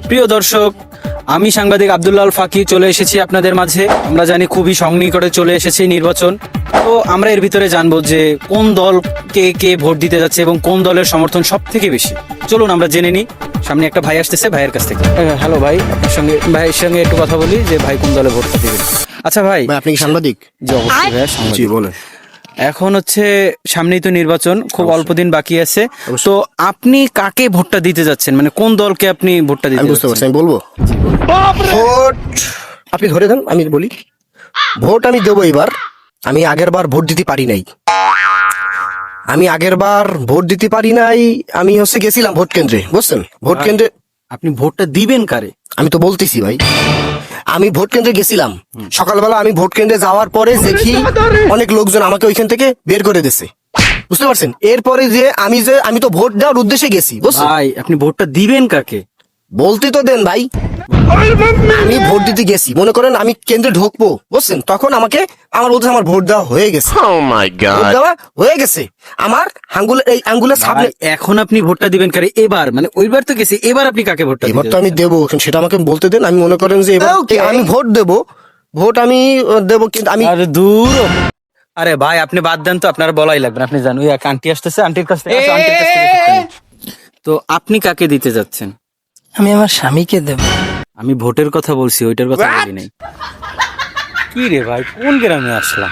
প্রিয় দর্শক, আমি সাংবাদিক আব্দুল্লাহ আল ফাকি চলে এসেছি আপনাদের মাঝে। আমরা জানি খুবই সন্নিকটে চলে এসেছে নির্বাচন। তো আমরা এর ভিতরে জানবো যে কোন দলকে কে ভোট দিতে যাচ্ছে এবং কোন দলের সমর্থন সব থেকে বেশি। চলুন আমরা জেনে নিই। সামনে একটা ভাই আসতেছে, ভাইয়ের কাছ থেকে। হ্যালো ভাই, আপনার সঙ্গে ভাইয়ের সঙ্গে একটু কথা বলি যে ভাই কোন দলে ভোটটা দিবেন। আচ্ছা ভাই, আপনি কি সাংবাদিক? জি অবশ্যই ভাই, সাংবাদিক। জি বলেন। এখন হচ্ছে সামনেই তো নির্বাচন, খুব অল্প দিন বাকি আছে। অবশ্যই। তো আপনি কাকে ভোটটা দিতে যাচ্ছেন, মানে কোন দলকে আপনি ভোটটা দিতে আমি বুঝতে পারছি, যাচ্ছেন? আমি বলবো। ভোট আপনি ধরে দেন, আমি বলি। ভোট আমি দেবো এবার। আমি আগের বার ভোট দিতে পারি নাই। আমি হচ্ছে গেছিলাম ভোট কেন্দ্রে, বুঝছেন? ভোট কেন্দ্রে আপনি ভোটটা দিবেন কারে? আমি তো বলতেছি ভাই, আমি ভোট কেন্দ্রে গেছিলাম। সকালবেলা আমি ভোট কেন্দ্রে যাওয়ার পরে দেখি অনেক লোকজন আমাকে ওইখান থেকে বের করে দিছে, বুঝতে পারছেন? এরপরে যে আমি তো ভোট দেওয়ার উদ্দেশ্যে গেছি, বুঝছেন? ভাই আপনি ভোটটা দিবেন কাকে? বলতে তো দেন ভাই। আমি ভোট দিতে গেছি, মনে করেন আমি কেন্দ্রে ঢুকবো, বুঝছেন? তখন আমার বলতে আমার ভোট দেওয়া হয়ে গেছে। ভোট দেওয়া হয়ে গেছে আমার আঙ্গুলের ছাপ ভাই, এখন আপনি ভোটটা দিবেন কারে এবার? মানে ওইবার তো গেছে, এবার আপনি কাকে ভোটটা এবার দিতে তো আমি যাচ্ছেন? দেবো, এখন সেটা আমাকে বলতে দেন। আমি মনে করেন যে এবার আমি ভোট দেবো। ভোট আমি দেবো, কিন্তু আমি আরে দূর। আরে ভাই আপনি বাদ দেন তো, আপনার বলাই লাগবে না। আপনি জানুন, ওই এক আন্টি আসতেছে, আন্টির কাছ থেকে আসো, আন্টির কাছ থেকে ভোটটা নিন। তো আপনি কাকে দিতে যাচ্ছেন? আমি আমার স্বামীকে দেব। আমি ভোটের কথা বলছি, ওইটার কথা বলি নাই। কি রে ভাই, কোন গ্রামে আসলাম?